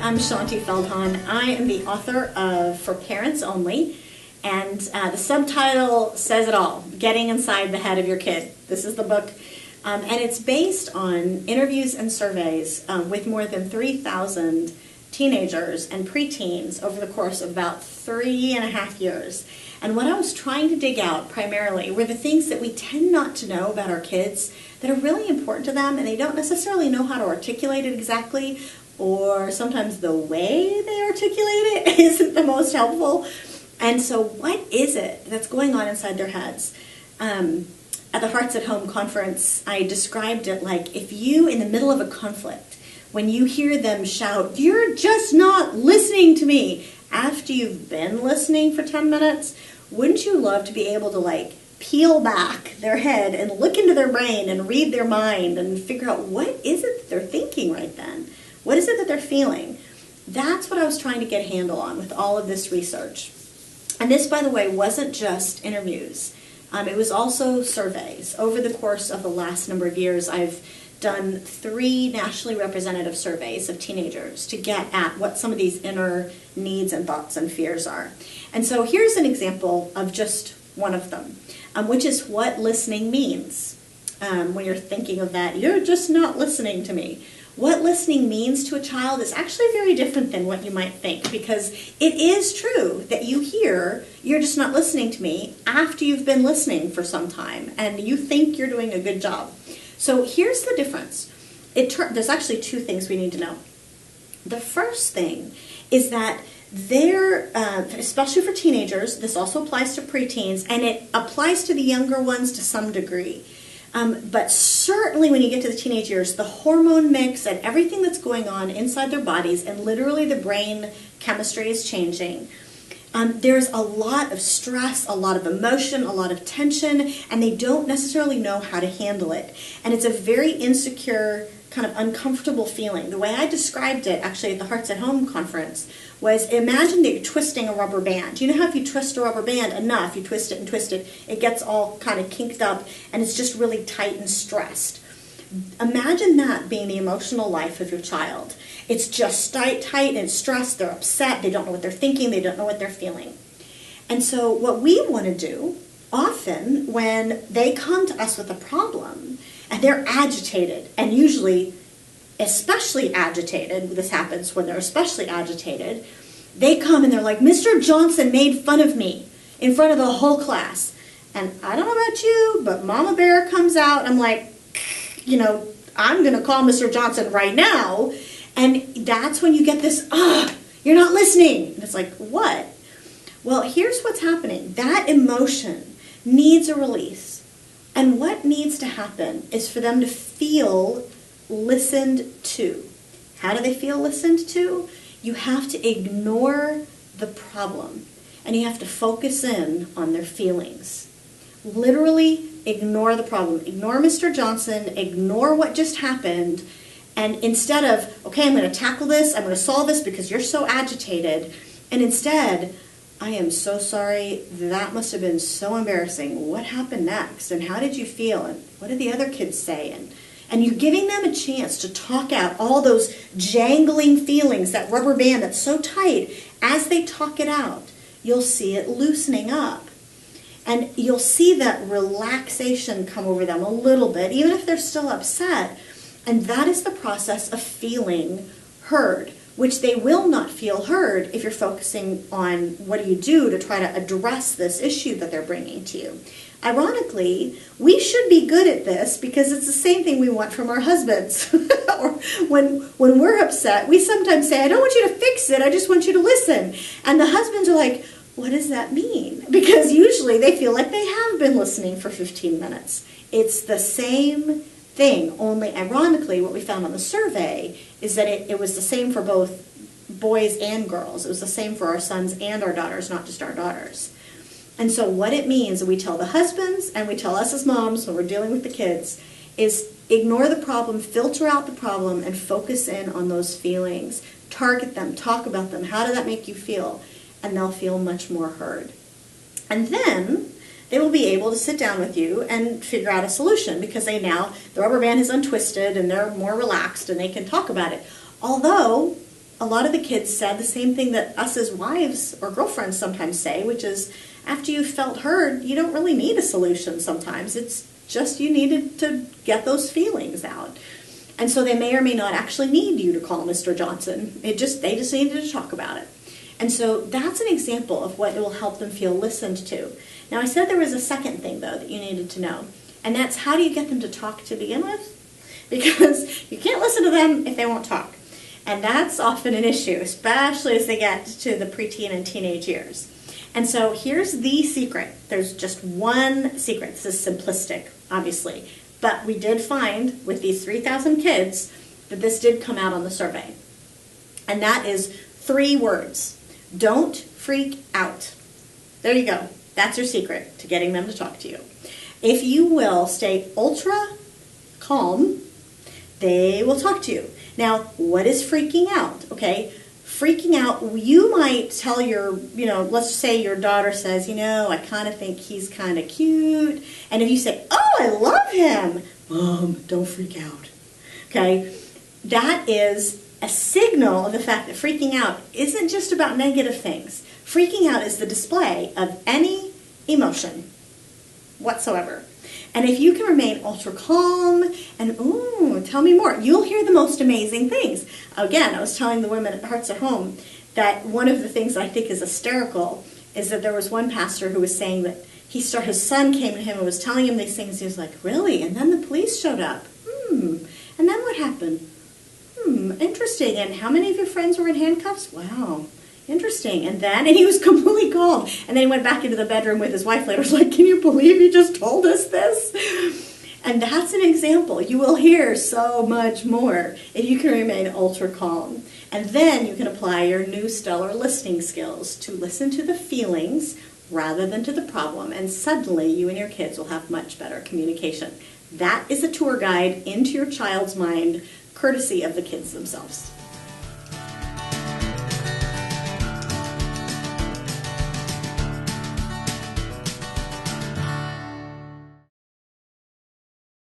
I'm Shaunti Feldhahn. I am the author of For Parents Only, and the subtitle says it all, Getting Inside the Head of Your Kid. This is the book, and it's based on interviews and surveys with more than 3,000 teenagers and preteens over the course of about 3.5 years. And what I was trying to dig out primarily were the things that we tend not to know about our kids that are really important to them, and they don't necessarily know how to articulate it exactly, or sometimes the way they articulate it isn't the most helpful. And so what is it that's going on inside their heads? At the Hearts at Home conference, I described it like if you, in the middle of a conflict, when you hear them shout, "You're just not listening to me," after you've been listening for 10 minutes, wouldn't you love to be able to peel back their head and look into their brain and read their mind and figure out what is it that they're thinking right then? What is it that they're feeling? That's what I was trying to get a handle on with all of this research. And this, by the way, wasn't just interviews. It was also surveys. Over the course of the last number of years, I've done 3 nationally representative surveys of teenagers to get at what some of these inner needs and thoughts and fears are. And so here's an example of just one of them, which is what listening means. When you're thinking of that, "You're just not listening to me." What listening means to a child is actually very different than what you might think, because it is true that you hear, "You're just not listening to me," after you've been listening for some time and you think you're doing a good job. So here's the difference. There's actually 2 things we need to know. The first thing is that especially for teenagers, this also applies to preteens, and it applies to the younger ones to some degree. But certainly when you get to the teenage years, the hormone mix and everything that's going on inside their bodies, and literally the brain chemistry is changing. There's a lot of stress, a lot of emotion, a lot of tension, and they don't necessarily know how to handle it. And it's a very insecure, kind of uncomfortable feeling. The way I described it, actually, at the Hearts at Home conference, was imagine that you're twisting a rubber band. You know how if you twist a rubber band enough, you twist it and twist it, it gets all kind of kinked up, and it's just really tight and stressed. Imagine that being the emotional life of your child. It's just tight and it's stressed, they're upset, they don't know what they're thinking, they don't know what they're feeling. And so what we want to do, often when they come to us with a problem, and they're agitated, and usually especially agitated, this happens when they're especially agitated, they come and they're like, "Mr. Johnson made fun of me in front of the whole class." And I don't know about you, but Mama Bear comes out, I'm like, I'm going to call Mr. Johnson right now. And that's when you get this, "You're not listening." And it's like, what? Well, here's what's happening. That emotion needs a release. And what needs to happen is for them to feel listened to. How do they feel listened to? You have to ignore the problem, and you have to focus in on their feelings. Literally ignore the problem. Ignore Mr. Johnson, ignore what just happened, and instead of, "Okay, I'm going to tackle this, I'm going to solve this because you're so agitated," and instead, "I am so sorry, that must have been so embarrassing. What happened next? And how did you feel? And what did the other kids say?" And you're giving them a chance to talk out all those jangling feelings, that rubber band that's so tight. As they talk it out, you'll see it loosening up. And you'll see that relaxation come over them a little bit, even if they're still upset. And that is the process of feeling heard, which they will not feel heard if you're focusing on what do you do to try to address this issue that they're bringing to you. Ironically, we should be good at this because it's the same thing we want from our husbands. Or when we're upset, we sometimes say, "I don't want you to fix it, I just want you to listen." And the husbands are like, "What does that mean?" Because usually they feel like they have been listening for 15 minutes. It's the same thing, only ironically what we found on the survey is that it was the same for both boys and girls. It was the same for our sons and our daughters, not just our daughters. And so what it means, and we tell the husbands and we tell us as moms when we're dealing with the kids, is ignore the problem, filter out the problem, and focus in on those feelings. Target them, talk about them. How did that make you feel? And they'll feel much more heard. And then they will be able to sit down with you and figure out a solution because the rubber band is untwisted and they're more relaxed and they can talk about it. Although a lot of the kids said the same thing that us as wives or girlfriends sometimes say, which is, after you felt heard, you don't really need a solution sometimes. It's just you needed to get those feelings out. And so they may or may not actually need you to call Mr. Johnson. They just needed to talk about it. And so that's an example of what will help them feel listened to. Now, I said there was a second thing, though, that you needed to know. And that's, how do you get them to talk to begin with? Because you can't listen to them if they won't talk. And that's often an issue, especially as they get to the preteen and teenage years. And so here's the secret. There's just one secret. This is simplistic, obviously. But we did find with these 3,000 kids that this did come out on the survey. And that is 3 words. Don't freak out. There you go. That's your secret to getting them to talk to you. If you will stay ultra calm, they will talk to you. Now, what is freaking out? Okay, freaking out, you might tell your, let's say your daughter says, I kind of think he's kind of cute. And if you say, oh, I love him, Mom, don't freak out. Okay, that is a signal of the fact that freaking out isn't just about negative things. Freaking out is the display of any emotion whatsoever. And if you can remain ultra calm and, ooh, tell me more, you'll hear the most amazing things. Again, I was telling the women at Hearts at Home that one of the things I think is hysterical is that there was one pastor who was saying that his son came to him and was telling him these things. He was like, really? And then the police showed up. And then what happened? Interesting. And how many of your friends were in handcuffs? Wow. Interesting. And he was completely calm. And then he went back into the bedroom with his wife later. Was like, can you believe he just told us this? And that's an example. You will hear so much more if you can remain ultra calm. And then you can apply your new stellar listening skills to listen to the feelings rather than to the problem. And suddenly you and your kids will have much better communication. That is a tour guide into your child's mind, courtesy of the kids themselves.